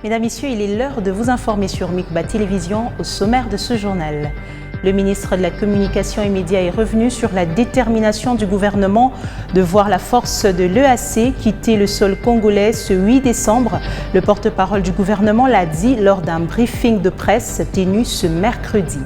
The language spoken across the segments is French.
Mesdames, Messieurs, il est l'heure de vous informer sur Micba Télévision au sommaire de ce journal. Le ministre de la Communication et Médias est revenu sur la détermination du gouvernement de voir la force de l'EAC quitter le sol congolais ce 8 décembre. Le porte-parole du gouvernement l'a dit lors d'un briefing de presse tenu ce mercredi.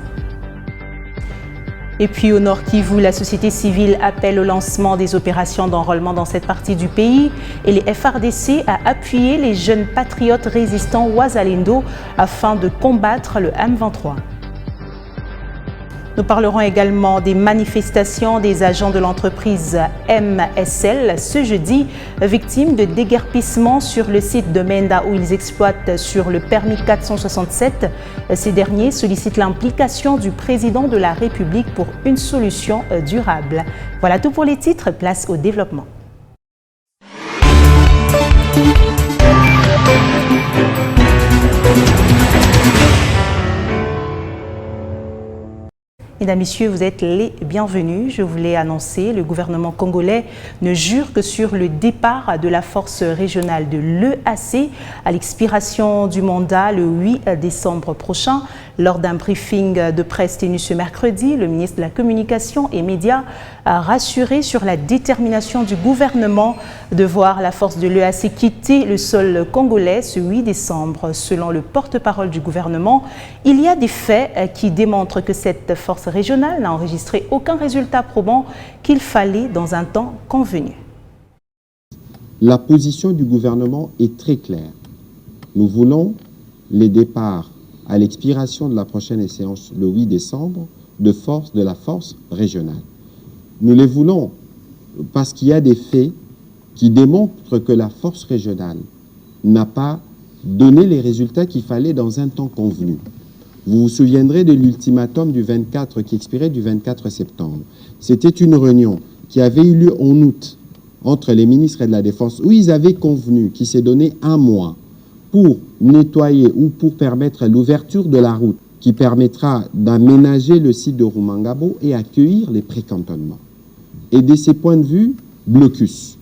Et puis au Nord Kivu, la société civile appelle au lancement des opérations d'enrôlement dans cette partie du pays et les FRDC à appuyer les jeunes patriotes résistants Wazalendo afin de combattre le M23. Nous parlerons également des manifestations des agents de l'entreprise MSL ce jeudi, victimes de déguerpissement sur le site de Menda où ils exploitent sur le permis 467. Ces derniers sollicitent l'implication du président de la République pour une solution durable. Voilà tout pour les titres, place au développement. Mesdames, Messieurs, vous êtes les bienvenus. Je vous l'ai annoncé, le gouvernement congolais ne jure que sur le départ de la force régionale de l'EAC à l'expiration du mandat le 8 décembre prochain. Lors d'un briefing de presse tenu ce mercredi, le ministre de la Communication et Médias a rassuré sur la détermination du gouvernement de voir la force de l'EAC quitter le sol congolais ce 8 décembre. Selon le porte-parole du gouvernement, il y a des faits qui démontrent que cette force régionale n'a enregistré aucun résultat probant qu'il fallait dans un temps convenu. La position du gouvernement est très claire. Nous voulons les départs à l'expiration de la prochaine séance le 8 décembre de la force régionale. Nous les voulons parce qu'il y a des faits qui démontrent que la force régionale n'a pas donné les résultats qu'il fallait dans un temps convenu. Vous vous souviendrez de l'ultimatum du 24 qui expirait du 24 septembre. C'était une réunion qui avait eu lieu en août entre les ministres de la Défense où ils avaient convenu qu'il s'est donné un mois pour nettoyer ou pour permettre l'ouverture de la route qui permettra d'aménager le site de Rumangabo et accueillir les précantonnements. Et de ces points de vue, blocus.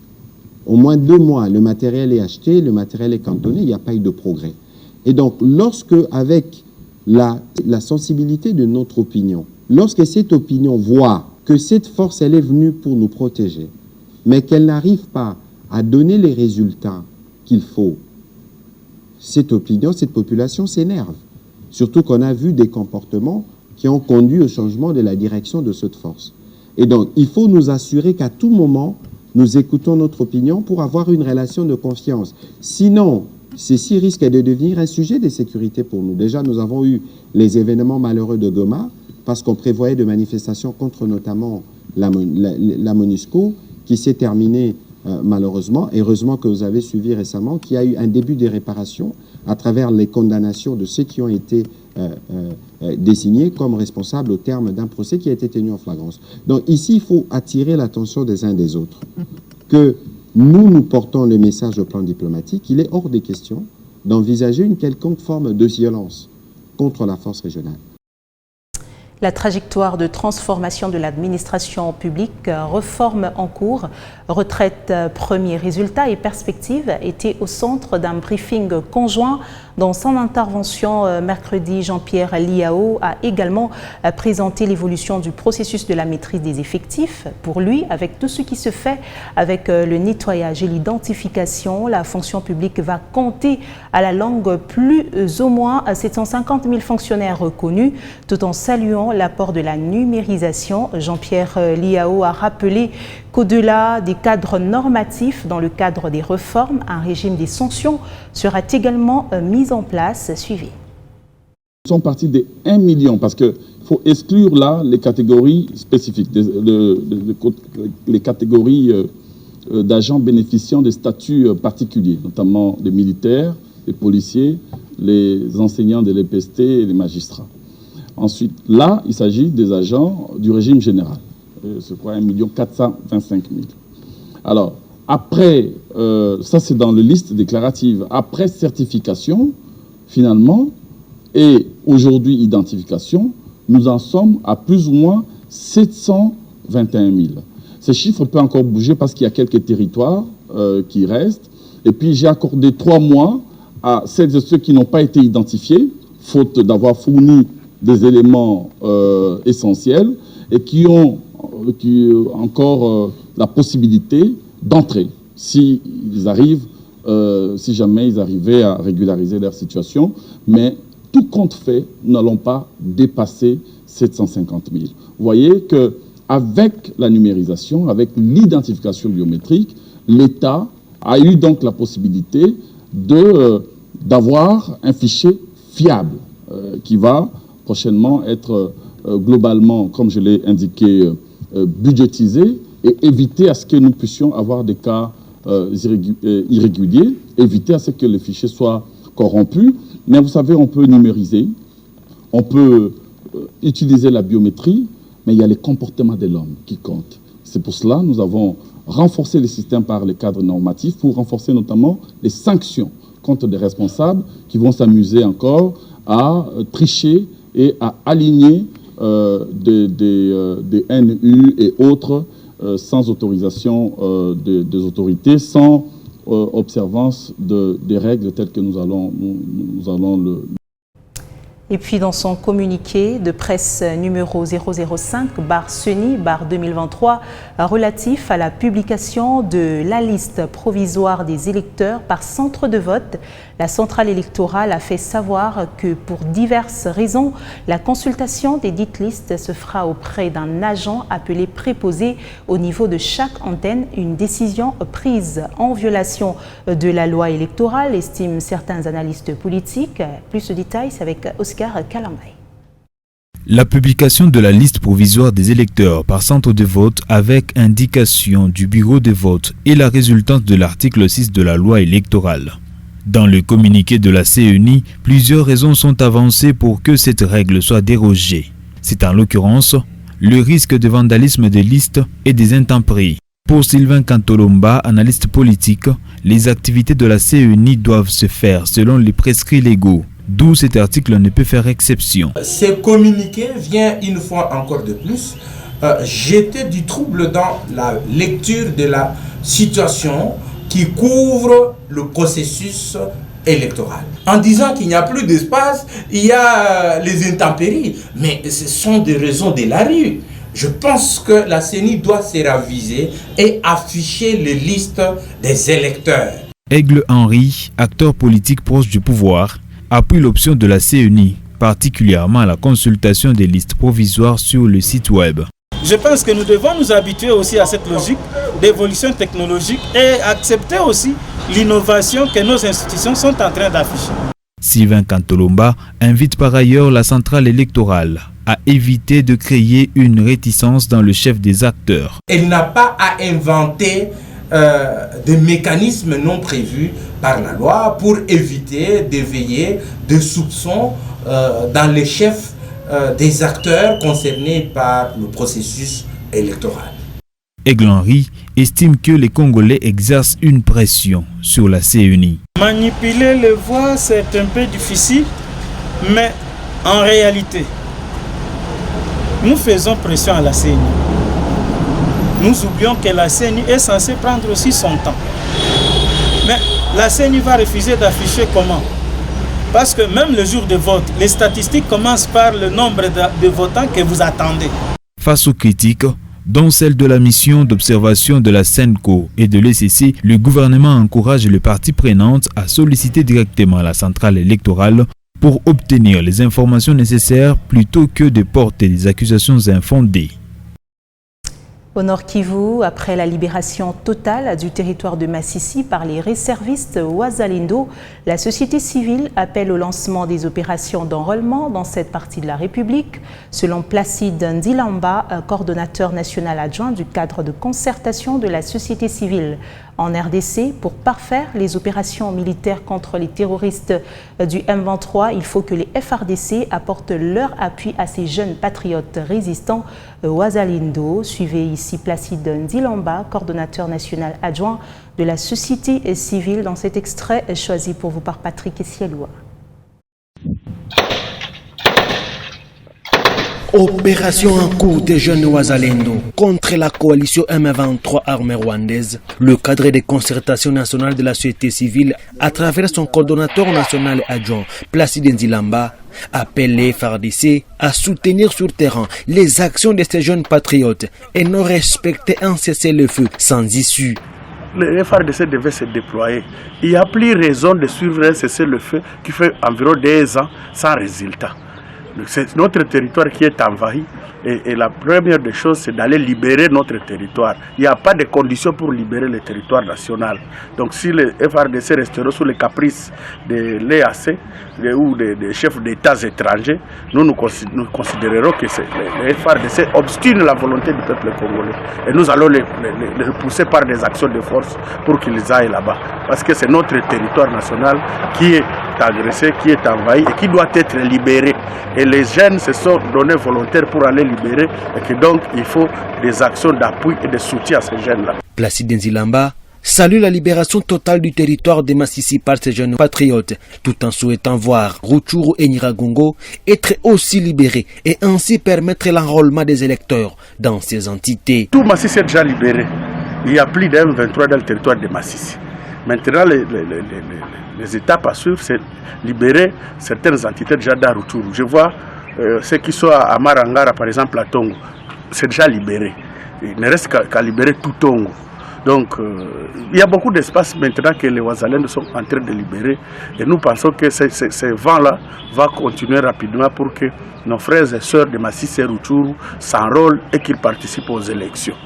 Au moins 2 mois, le matériel est acheté, le matériel est cantonné, il n'y a pas eu de progrès. Et donc, lorsque, avec la sensibilité de notre opinion, lorsque cette opinion voit que cette force, elle est venue pour nous protéger, mais qu'elle n'arrive pas à donner les résultats qu'il faut, cette opinion, cette population s'énerve. Surtout qu'on a vu des comportements qui ont conduit au changement de la direction de cette force. Et donc, il faut nous assurer qu'à tout moment, nous écoutons notre opinion pour avoir une relation de confiance. Sinon, ceci risque de devenir un sujet de sécurité pour nous. Déjà, nous avons eu les événements malheureux de Goma, parce qu'on prévoyait de manifestations contre notamment la MONUSCO, qui s'est terminée malheureusement. Heureusement que vous avez suivi récemment qu'il y a eu un début de réparation à travers les condamnations de ceux qui ont été désignés comme responsables au terme d'un procès qui a été tenu en flagrance. Donc ici, il faut attirer l'attention des uns des autres. Que nous portons le message au plan diplomatique, il est hors des questions d'envisager une quelconque forme de violence contre la force régionale. La trajectoire de transformation de l'administration publique, réforme en cours, retraite, premiers résultats et perspectives étaient au centre d'un briefing conjoint. Dans son intervention mercredi, Jean-Pierre Liao a également présenté l'évolution du processus de la maîtrise des effectifs. Pour lui, avec tout ce qui se fait avec le nettoyage et l'identification, la fonction publique va compter à la longue plus au moins 750 000 fonctionnaires reconnus, tout en saluant l'apport de la numérisation. Jean-Pierre Liao a rappelé qu'au-delà des cadres normatifs, dans le cadre des réformes, un régime des sanctions sera également mis en place. Suivez. Nous sommes partis de 1 million parce qu'il faut exclure là les catégories spécifiques, les catégories d'agents bénéficiant de statuts particuliers, notamment des militaires, les policiers, les enseignants de l'EPST et les magistrats. Ensuite, là, il s'agit des agents du régime général. C'est quoi, 1 425 000. Alors, après, ça c'est dans la liste déclarative. Après certification, finalement, et aujourd'hui identification, nous en sommes à plus ou moins 721 000. Ce chiffre peut encore bouger parce qu'il y a quelques territoires qui restent. Et puis j'ai accordé 3 mois à celles et ceux qui n'ont pas été identifiés, faute d'avoir fourni des éléments essentiels, et qui ont encore la possibilité d'entrer, si jamais ils arrivaient à régulariser leur situation. Mais tout compte fait, nous n'allons pas dépasser 750 000. Vous voyez qu'avec la numérisation, avec l'identification biométrique, l'État a eu donc la possibilité d'avoir un fichier fiable qui va prochainement être globalement, comme je l'ai indiqué, budgétisé et éviter à ce que nous puissions avoir des cas irréguliers, éviter à ce que le fichier soit corrompu. Mais vous savez, on peut numériser, on peut utiliser la biométrie, mais il y a les comportements de l'homme qui comptent. C'est pour cela que nous avons renforcé les systèmes par les cadres normatifs pour renforcer notamment les sanctions contre des responsables qui vont s'amuser encore à tricher et à aligner des NU et autres sans autorisation des autorités, sans observance des règles telles que nous allons le... Et puis dans son communiqué de presse numéro 005/CENI/2023 relatif à la publication de la liste provisoire des électeurs par centre de vote, la centrale électorale a fait savoir que pour diverses raisons, la consultation des dites listes se fera auprès d'un agent appelé préposé au niveau de chaque antenne. Une décision prise en violation de la loi électorale, estiment certains analystes politiques. Plus de détails, c'est avec Oscar Kalambay. La publication de la liste provisoire des électeurs par centre de vote avec indication du bureau de vote est la résultante de l'article 6 de la loi électorale. Dans le communiqué de la CENI, plusieurs raisons sont avancées pour que cette règle soit dérogée. C'est en l'occurrence le risque de vandalisme des listes et des intempéries. Pour Sylvain Kantolomba, analyste politique, les activités de la CENI doivent se faire selon les prescrits légaux. D'où cet article ne peut faire exception. Ce communiqué vient une fois encore de plus jeter du trouble dans la lecture de la situation qui couvre le processus électoral. En disant qu'il n'y a plus d'espace, il y a les intempéries, mais ce sont des raisons de la rue. Je pense que la CENI doit se raviser et afficher les listes des électeurs. Aigle Henry, acteur politique proche du pouvoir, appuie l'option de la CENI, particulièrement la consultation des listes provisoires sur le site web. Je pense que nous devons nous habituer aussi à cette logique d'évolution technologique et accepter aussi l'innovation que nos institutions sont en train d'afficher. Sylvain Kantolomba invite par ailleurs la centrale électorale à éviter de créer une réticence dans le chef des acteurs. Elle n'a pas à inventer des mécanismes non prévus par la loi pour éviter d'éveiller des soupçons dans les chefs des acteurs concernés par le processus électoral. Aigle Henry estime que les Congolais exercent une pression sur la CENI. Manipuler les voix, c'est un peu difficile, mais en réalité, nous faisons pression à la CENI. Nous oublions que la CENI est censée prendre aussi son temps. Mais la CENI va refuser d'afficher comment? Parce que même le jour de vote, les statistiques commencent par le nombre de votants que vous attendez. Face aux critiques, dont celle de la mission d'observation de la CENCO et de l'ECC, le gouvernement encourage les parties prenantes à solliciter directement la centrale électorale pour obtenir les informations nécessaires plutôt que de porter des accusations infondées. Au Nord Kivu, après la libération totale du territoire de Massissi par les réservistes Wazalendo, la société civile appelle au lancement des opérations d'enrôlement dans cette partie de la République. Selon Placide Ndilamba, coordonnateur national adjoint du cadre de concertation de la société civile en RDC, pour parfaire les opérations militaires contre les terroristes du M23, il faut que les FRDC apportent leur appui à ces jeunes patriotes résistants Wazalendo. Suivez ici Placide Ndilamba, coordonnateur national adjoint de la société civile, dans cet extrait choisi pour vous par Patrick Essieloua. Opération en cours des jeunes Wazalendo contre la coalition M23 armée rwandaise. Le cadre de concertation nationale de la société civile, à travers son coordonnateur national adjoint, Placide Nzilamba, appelle les FARDC à soutenir sur terrain les actions de ces jeunes patriotes et non respecter un cessez-le-feu sans issue. Les FARDC devaient se déployer. Il n'y a plus raison de suivre un cessez-le-feu qui fait environ 2 ans sans résultat. C'est notre territoire qui est envahi et la première des choses, c'est d'aller libérer notre territoire. Il n'y a pas de conditions pour libérer le territoire national. Donc si les FARDC resteront sous les caprices de l'EAC ou des chefs d'État étrangers, nous considérerons que les FARDC obstinent la volonté du peuple congolais. Et nous allons les repousser par des actions de force pour qu'ils aillent là-bas. Parce que c'est notre territoire national qui est agressé, qui est envahi et qui doit être libéré. Et les jeunes se sont donnés volontaires pour aller libérer et que donc il faut des actions d'appui et de soutien à ces jeunes-là. Placide Nzilamba salue la libération totale du territoire de Massissi par ces jeunes patriotes, tout en souhaitant voir Rutshuru et Nyiragongo être aussi libérés et ainsi permettre l'enrôlement des électeurs dans ces entités. Tout Massissi est déjà libéré. Il y a plus d'M23 dans le territoire de Massissi. Maintenant, les étapes à suivre, c'est libérer certaines entités déjà dans Rutshuru. Je vois ceux qui sont à Marangara, par exemple, à Tongo, c'est déjà libéré. Il ne reste qu'à libérer tout Tongo. Donc, il y a beaucoup d'espace maintenant que les Wazalendo sont en train de libérer. Et nous pensons que ce vent-là va continuer rapidement pour que nos frères et sœurs de Massissi et Rutshuru s'enrôlent et qu'ils participent aux élections.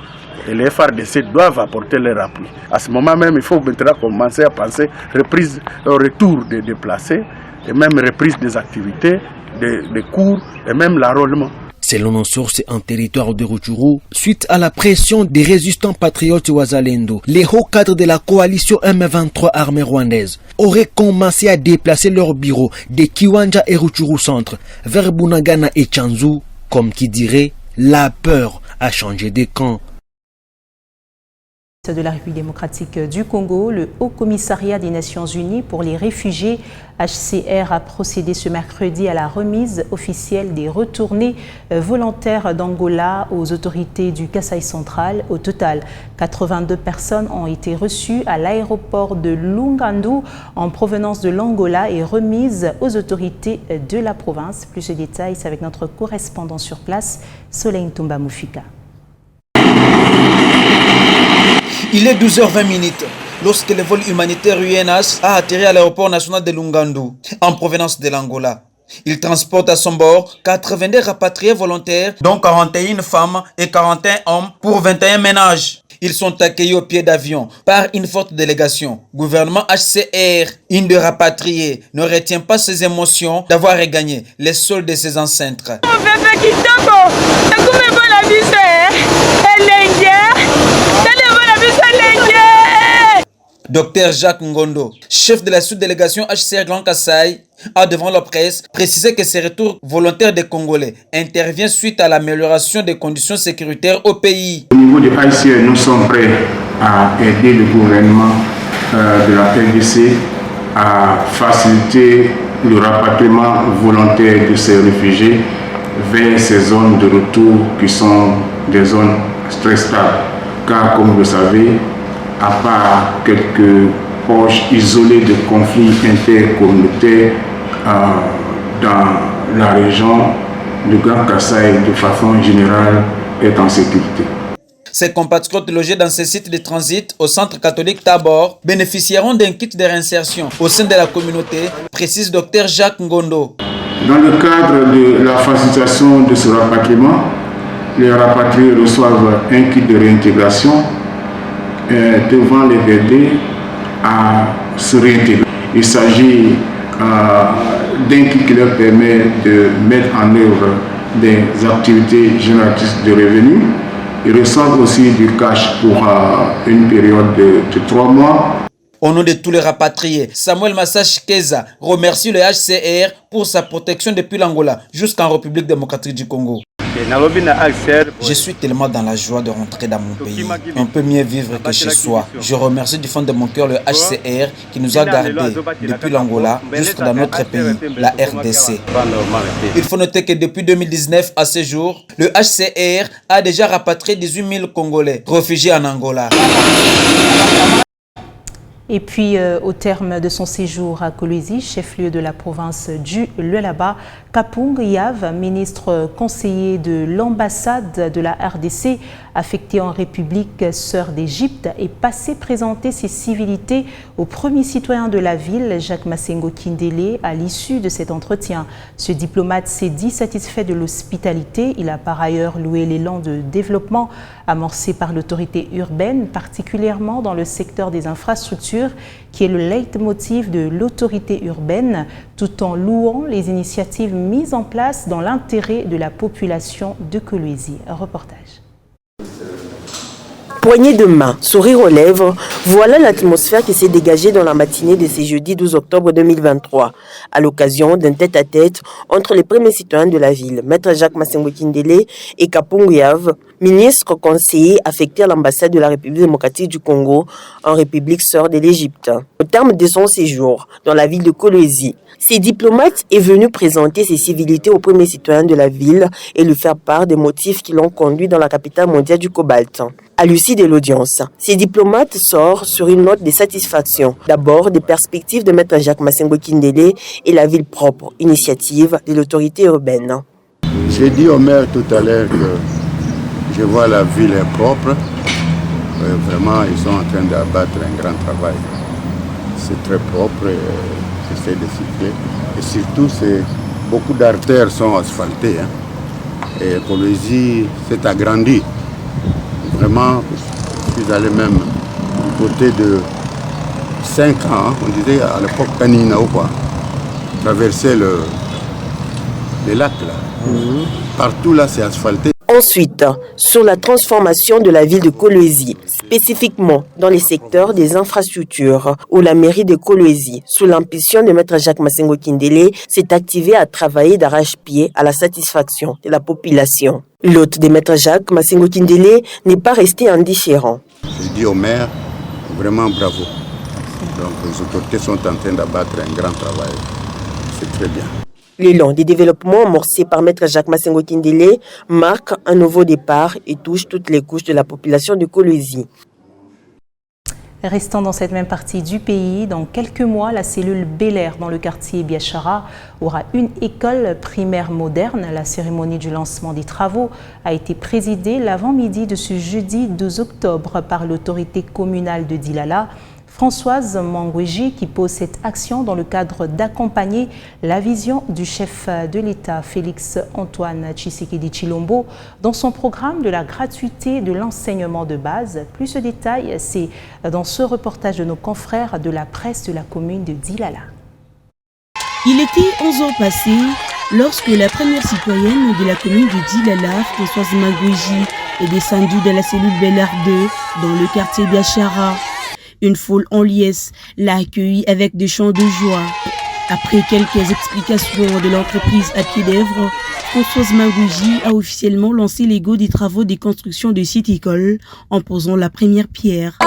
Et les FARDC doivent apporter leur appui. À ce moment même, il faut maintenant commencer à penser reprise, retour des déplacés, et même reprise des activités, des cours, et même l'enrôlement. Selon nos sources en territoire de Rutshuru, suite à la pression des résistants patriotes Wazalendo, les hauts cadres de la coalition M23 armée rwandaise auraient commencé à déplacer leurs bureaux de Kiwanja et Rutshuru centre vers Bunagana et Tchanzu, comme qui dirait, la peur a changé de camp. De la République démocratique du Congo, le Haut Commissariat des Nations Unies pour les réfugiés, HCR, a procédé ce mercredi à la remise officielle des retournés volontaires d'Angola aux autorités du Kasaï central. Au total, 82 personnes ont été reçues à l'aéroport de Lungandu en provenance de l'Angola et remises aux autorités de la province. Plus de détails, c'est avec notre correspondant sur place, Soleil Ntumba Moufika. Il est 12h20 lorsque le vol humanitaire UNH a atterri à l'aéroport national de Lungandu, en provenance de l'Angola. Il transporte à son bord 82 rapatriés volontaires, dont 41 femmes et 41 hommes pour 21 ménages. Ils sont accueillis au pied d'avion par une forte délégation. Gouvernement HCR, une de rapatriés, ne retient pas ses émotions d'avoir regagné les sols de ses ancêtres. Docteur Jacques Ngondo, chef de la sous-délégation HCR Grand Kasaï, a devant la presse précisé que ce retour volontaire des Congolais intervient suite à l'amélioration des conditions sécuritaires au pays. Au niveau de HCR, nous sommes prêts à aider le gouvernement de la RDC à faciliter le rapatriement volontaire de ces réfugiés vers ces zones de retour qui sont des zones très stables. Car comme vous le savez, à part quelques poches isolées de conflits intercommunautaires dans la région, le Grand Kasaï, de façon générale, est en sécurité. Ces compatriotes logés dans ces sites de transit au centre catholique Tabor bénéficieront d'un kit de réinsertion au sein de la communauté, précise Dr Jacques Ngondo. Dans le cadre de la facilitation de ce rapatriement, les rapatriés reçoivent un kit de réintégration devant les aider à se réintégrer. Il s'agit d'un kit qui leur permet de mettre en œuvre des activités génératrices de revenus. Ils reçoivent aussi du cash pour une période de 3 mois. Au nom de tous les rapatriés, Samuel Massache Keza remercie le HCR pour sa protection depuis l'Angola jusqu'en République démocratique du Congo. Je suis tellement dans la joie de rentrer dans mon pays. On peut mieux vivre que chez soi. Je remercie du fond de mon cœur le HCR qui nous a gardés depuis l'Angola jusqu'à notre pays, la RDC. Il faut noter que depuis 2019 à ce jour, le HCR a déjà rapatrié 18 000 Congolais réfugiés en Angola. Et puis, au terme de son séjour à Kolwezi, chef-lieu de la province du Lualaba, Kapung Yav, ministre conseiller de l'ambassade de la RDC affectée en République sœur d'Égypte, est passé présenter ses civilités au premier citoyen de la ville, Jacques Massengo Kindélé, à l'issue de cet entretien. Ce diplomate s'est dit satisfait de l'hospitalité. Il a par ailleurs loué l'élan de développement amorcé par l'autorité urbaine, particulièrement dans le secteur des infrastructures, qui est le leitmotiv de l'autorité urbaine, tout en louant les initiatives mises en place dans l'intérêt de la population de Kolwezi. Un reportage. Poignée de main, sourire aux lèvres, voilà l'atmosphère qui s'est dégagée dans la matinée de ce jeudi 12 octobre 2023, à l'occasion d'un tête-à-tête entre les premiers citoyens de la ville, Maître Jacques Massengo Kindélé et Kapung Yav, ministre conseiller affecté à l'ambassade de la République démocratique du Congo en République sœur de l'Égypte. Au terme de son séjour dans la ville de Kolwezi, ces diplomates est venu présenter ses civilités aux premiers citoyens de la ville et lui faire part des motifs qui l'ont conduit dans la capitale mondiale du cobalt. À l'issue de l'audience, ces diplomates sortent sur une note de satisfaction. D'abord, des perspectives de Maître Jacques Massengo Kindélé et la ville propre, initiative de l'autorité urbaine. J'ai dit au maire tout à l'heure que je vois la ville est propre. Vraiment, ils sont en train d'abattre un grand travail. C'est très propre, j'essaie de citer. Et surtout, beaucoup d'artères sont asphaltées. Et Kolwezi s'est agrandi. Vraiment, je suis allé même du côté de 5 ans, on disait à l'époque Kanina ou quoi, traverser le lac là. Partout là c'est asphalté. Ensuite, sur la transformation de la ville de Kolwezi, spécifiquement dans les secteurs des infrastructures, où la mairie de Kolwezi, sous l'impulsion de Maître Jacques Massengo Kindélé, s'est activée à travailler d'arrache-pied à la satisfaction de la population. L'hôte de Maître Jacques Massengo Kindélé n'est pas resté indifférent. Je dis au maire, vraiment bravo. Donc les autorités sont en train d'abattre un grand travail. C'est très bien. L'élan des développements amorcé par Maître Jacques Massengo Kindélé marque un nouveau départ et touche toutes les couches de la population de Kolwezi. Restant dans cette même partie du pays, dans quelques mois, la cellule Bel Air dans le quartier Biachara aura une école primaire moderne. La cérémonie du lancement des travaux a été présidée l'avant-midi de ce jeudi 12 octobre par l'autorité communale de Dilala, Françoise Mangweji, qui pose cette action dans le cadre d'accompagner la vision du chef de l'État, Félix Antoine Tshisekedi Tshilombo, dans son programme de la gratuité de l'enseignement de base. Plus de détails, c'est dans ce reportage de nos confrères de la presse de la commune de Dilala. Il était 11 ans passés lorsque la première citoyenne de la commune de Dilala, Françoise Mangweji, est descendue de la cellule Bel Air 2 dans le quartier Biachara. Une foule en liesse l'a accueilli avec des chants de joie. Après quelques explications de l'entreprise à pied d'œuvre, Françoise Mangweji a officiellement lancé les go des travaux de construction de cette école en posant la première pierre.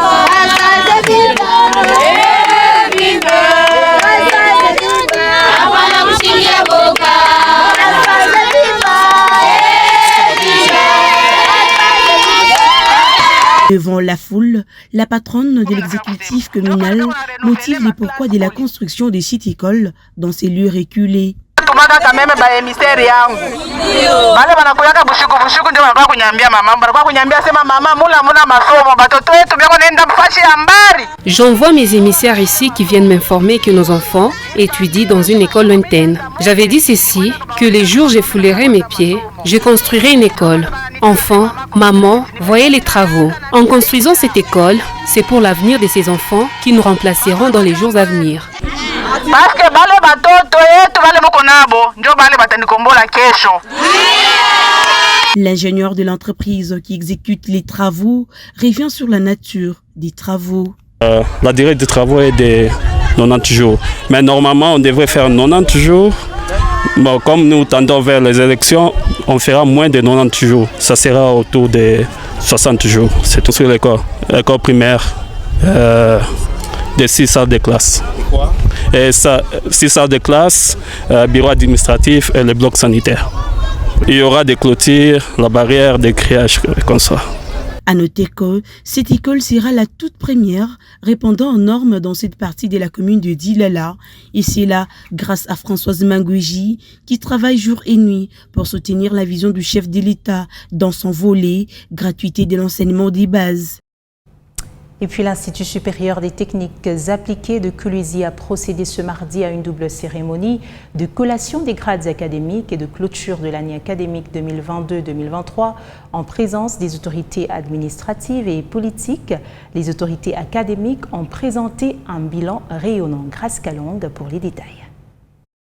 Devant la foule, la patronne de l'exécutif communal motive les pourquoi de la construction des sites écoles dans ces lieux reculés. J'envoie mes émissaires ici qui viennent m'informer que nos enfants étudient dans une école lointaine. J'avais dit ceci, que les jours je foulerai mes pieds, je construirai une école. Enfants, maman, voyez les travaux. En construisant cette école, c'est pour l'avenir de ces enfants qui nous remplaceront dans les jours à venir. L'ingénieur de l'entreprise qui exécute les travaux revient sur la nature des travaux. La durée des travaux est de 90 jours. Mais normalement, on devrait faire 90 jours Bon, comme nous tendons vers les élections, on fera moins de 90 jours. Ça sera autour de 60 jours. C'est tout sur l'école. L'école primaire, de 6 salles de classe. Et quoi? 6 salles de classe, bureau administratif et le bloc sanitaire. Il y aura des clôtures, la barrière, des grillages comme ça. À noter que cette école sera la toute première répondant aux normes dans cette partie de la commune de Dilala. Et c'est là, grâce à Françoise Mangouji, qui travaille jour et nuit pour soutenir la vision du chef de l'État dans son volet gratuité de l'enseignement des bases. Et puis l'Institut supérieur des techniques appliquées de Kolwezi a procédé ce mardi à une double cérémonie de collation des grades académiques et de clôture de l'année académique 2022-2023 en présence des autorités administratives et politiques. Les autorités académiques ont présenté un bilan rayonnant. Grâce Kalong pour les détails.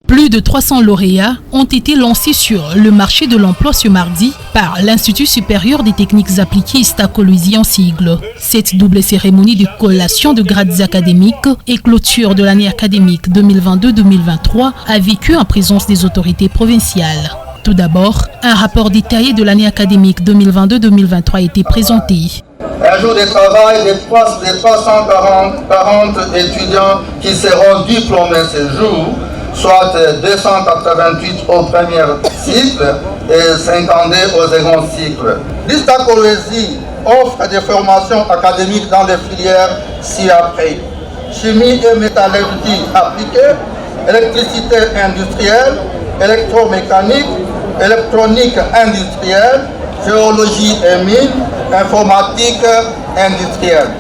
Plus de 300 lauréats ont été lancés sur le marché de l'emploi ce mardi par l'Institut supérieur des techniques appliquées ISTA Kolwezi en sigle. Cette double cérémonie de collation de grades académiques et clôture de l'année académique 2022-2023 a vécu en présence des autorités provinciales. Tout d'abord, un rapport détaillé de l'année académique 2022-2023 a été présenté. Un jour de travail de 340 étudiants qui seront diplômés ce jour, soit 288 au premier cycle et 52 au second cycle. L'ISTA Kolwezi offre des formations académiques dans les filières ci-après: chimie et métallurgie appliquée, électricité industrielle, électromécanique, électronique industrielle, géologie et mines, informatique industrielle.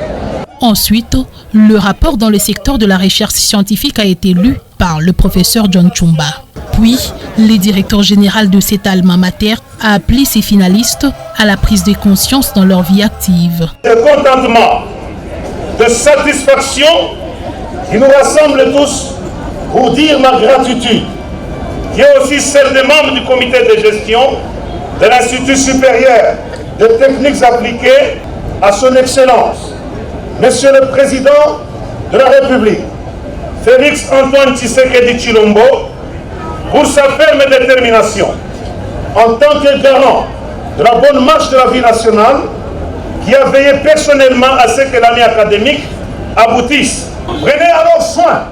Ensuite, le rapport dans le secteur de la recherche scientifique a été lu par le professeur John Chumba. Puis, le directeur général de cet alma mater a appelé ses finalistes à la prise de conscience dans leur vie active. De contentement, de satisfaction qui nous rassemble tous pour dire ma gratitude, qui est aussi celle des membres du comité de gestion de l'Institut supérieur de techniques appliquées, à son Excellence, Monsieur le Président de la République, Félix Antoine Tshisekedi Tshilombo, pour sa ferme détermination, en tant que garant de la bonne marche de la vie nationale, qui a veillé personnellement à ce que l'année académique aboutisse. Prenez alors soin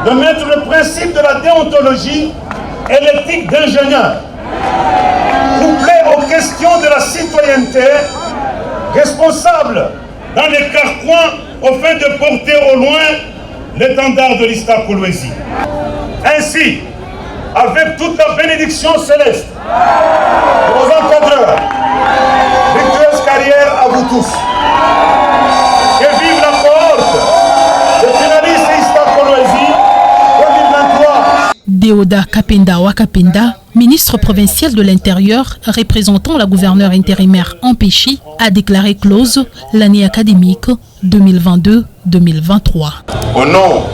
de mettre le principe de la déontologie et l'éthique d'ingénieur, couplé aux questions de la citoyenneté, responsable dans les carcoins afin de porter au loin l'étendard de l'ISTA Kolwezi. Ainsi, avec toute la bénédiction céleste de vos encadreurs, victueuse carrière à vous tous. Que vive la cohorte de finalistes ISTA Kolwezi 2023. Deoda Kapenda Wakapenda, ministre provincial de l'Intérieur représentant la gouverneure intérimaire empêchée, a déclaré close l'année académique 2022-2023. Au nom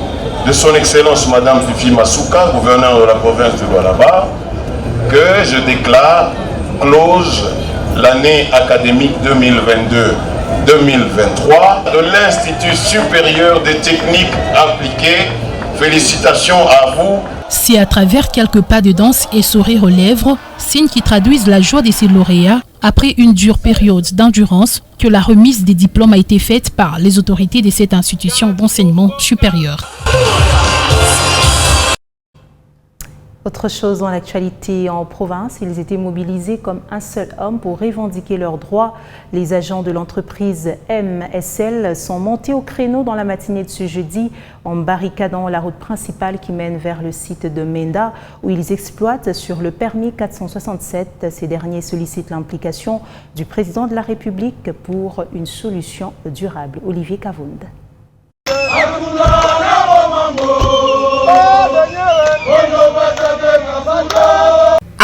de son Excellence Madame Fifi Masuka, gouverneure de la province de Lualaba, que je déclare close l'année académique 2022-2023 de l'Institut supérieur des techniques appliquées. Félicitations à vous. C'est à travers quelques pas de danse et sourires aux lèvres, signes qui traduisent la joie de ces lauréats après une dure période d'endurance, que la remise des diplômes a été faite par les autorités de cette institution d'enseignement supérieur. Autre chose dans l'actualité en province, ils étaient mobilisés comme un seul homme pour revendiquer leurs droits. Les agents de l'entreprise MSL sont montés au créneau dans la matinée de ce jeudi en barricadant la route principale qui mène vers le site de Menda où ils exploitent sur le permis 467. Ces derniers sollicitent l'implication du président de la République pour une solution durable. Olivier Kavound.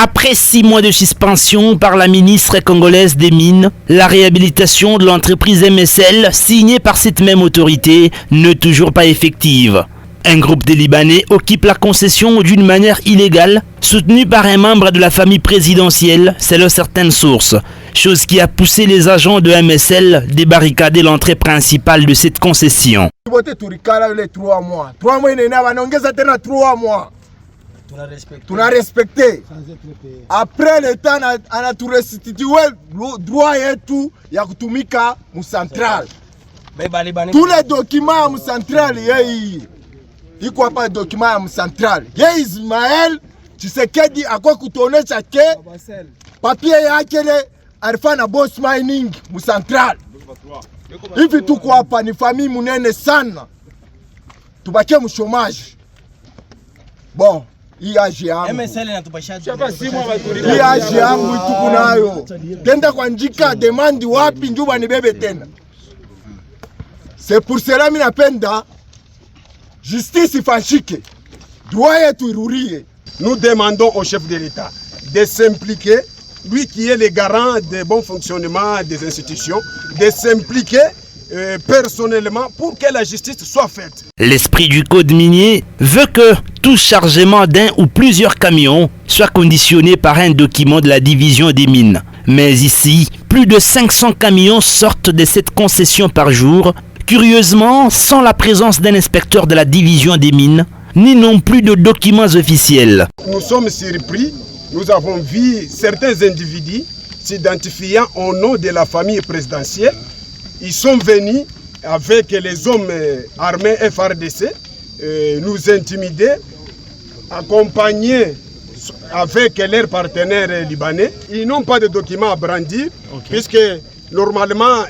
Après 6 mois de suspension par la ministre congolaise des Mines, la réhabilitation de l'entreprise MSL, signée par cette même autorité, n'est toujours pas effective. Un groupe de Libanais occupe la concession d'une manière illégale, soutenu par un membre de la famille présidentielle, selon certaines sources. Chose qui a poussé les agents de MSL à débarricader l'entrée principale de cette concession. tuna respecté. Après l'État ana tu restitué droit yetu ya kutumika mu central. Tous les documents mu central yeye. Iko hapa document mu central. Yeye Ismaël Tshisekedi akwa kutuonesha ke papier yake alifanya boss mining mu central. Hivi tuko hapa ni famille munene sana. Tubakie mu chômage. Bon, iaje yangu. MSL inatupasha. Iaje yangu tuko nayo. Tenda kwa njika demandi wapi njuba ni bebe tena. C'est pour cela mimi napenda justice ifanyike. Droit yetu irurie. Nous demandons au chef de l'État de s'impliquer, lui qui est le garant du bon fonctionnement des institutions, de s'impliquer personnellement pour que la justice soit faite. L'esprit du code minier veut que tout chargement d'un ou plusieurs camions soit conditionné par un document de la division des mines. Mais ici, plus de 500 camions sortent de cette concession par jour, curieusement sans la présence d'un inspecteur de la division des mines, ni non plus de documents officiels. Nous sommes surpris, nous avons vu certains individus s'identifiant au nom de la famille présidentielle. Ils sont venus avec les hommes armés FARDC, nous intimider, accompagnés avec leurs partenaires libanais. Ils n'ont pas de documents à brandir, puisque normalement,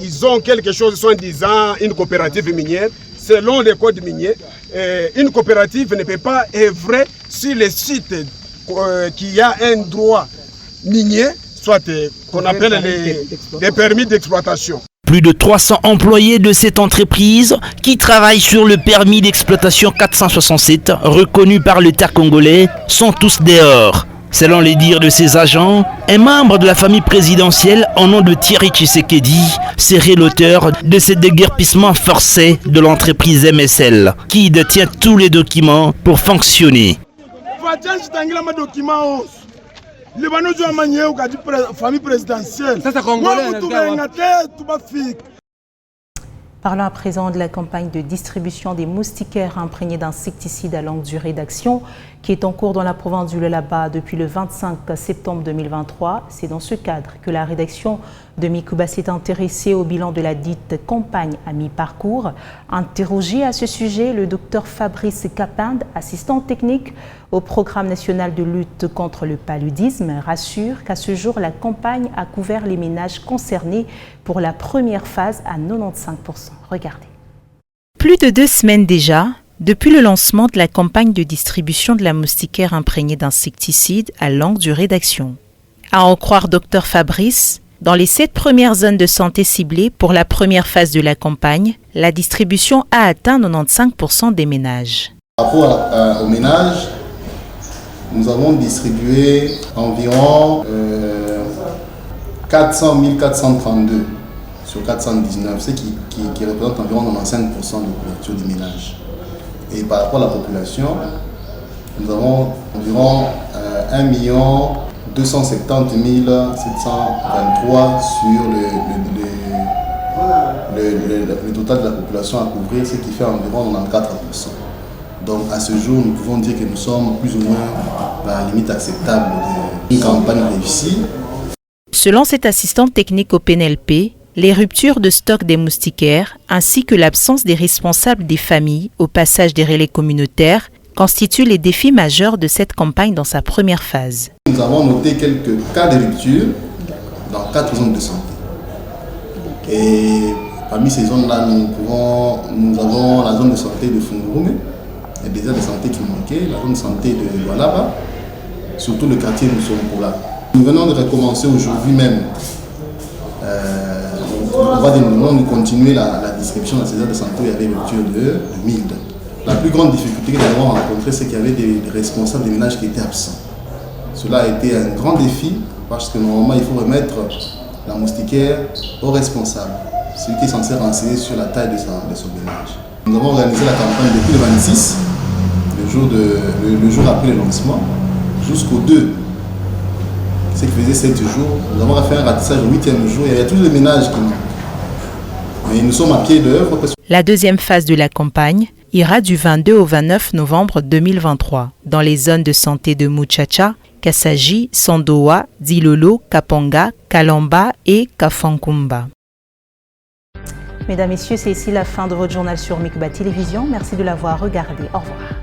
ils ont quelque chose, soi-disant, une coopérative minière. Selon le code minier, une coopérative ne peut pas œuvrer sur les sites qui a un droit minier, soit qu'on appelle les permis d'exploitation. Plus de 300 employés de cette entreprise qui travaillent sur le permis d'exploitation 467 reconnu par l'État congolais sont tous dehors. Selon les dires de ces agents, un membre de la famille présidentielle au nom de Thierry Tshisekedi serait l'auteur de ce déguerpissement forcé de l'entreprise MSL qui détient tous les documents pour fonctionner. Parlons à présent de la campagne de distribution des moustiquaires imprégnés d'insecticides à longue durée d'action qui est en cours dans la province du Lualaba depuis le 25 septembre 2023. C'est dans ce cadre que la rédaction de Mikuba s'est intéressée au bilan de la dite campagne à mi-parcours. Interrogé à ce sujet, le docteur Fabrice Capinde, assistant technique au programme national de lutte contre le paludisme, rassure qu'à ce jour, la campagne a couvert les ménages concernés pour la première phase à 95%. Regardez. Plus de 2 semaines déjà, depuis le lancement de la campagne de distribution de la moustiquaire imprégnée d'insecticides à longue durée d'action. À en croire Dr Fabrice, dans les 7 premières zones de santé ciblées pour la première phase de la campagne, la distribution a atteint 95% des ménages. Par rapport aux ménages, nous avons distribué environ 400 432 sur 419, ce qui représente environ 95% de couverture des ménages. Et par rapport à la population, nous avons environ 1 270 723 sur le total de la population à couvrir, ce qui fait environ 94%. Donc à ce jour, nous pouvons dire que nous sommes plus ou moins à la limite acceptable d'une campagne réussie. Selon cet assistant technique au PNLP, les ruptures de stock des moustiquaires ainsi que l'absence des responsables des familles au passage des relais communautaires constituent les défis majeurs de cette campagne dans sa première phase. Nous avons noté quelques cas de rupture dans 4 zones de santé. Et parmi ces zones-là, nous avons la zone de santé de Fungurume, il y a des zones de santé qui manquaient, la zone de santé de Lualaba, surtout le quartier de Moussonkola. Nous venons de recommencer aujourd'hui même. Nous allons continuer la distribution dans ces zones de santé où il y avait une rupture de 1000. La plus grande difficulté que nous avons rencontrée, c'est qu'il y avait des responsables des ménages qui étaient absents. Cela a été un grand défi parce que normalement il faut remettre la moustiquaire aux responsables, celui qui est censé renseigner sur la taille de son ménage. Nous avons organisé la campagne depuis le 26, le jour après le lancement, jusqu'au 2. Ce qui faisait 7 jours. Nous avons fait un ratissage au 8e jour. Il y avait tous les ménages qui manquent. Mais nous sommes à pied d'œuvre. La deuxième phase de la campagne ira du 22 au 29 novembre 2023 dans les zones de santé de Muchacha, Kassaji, Sandoa, Dilolo, Kapanga, Kalamba et Kafankumba. Mesdames, Messieurs, c'est ici la fin de votre journal sur Mikba Télévision. Merci de l'avoir regardé. Au revoir.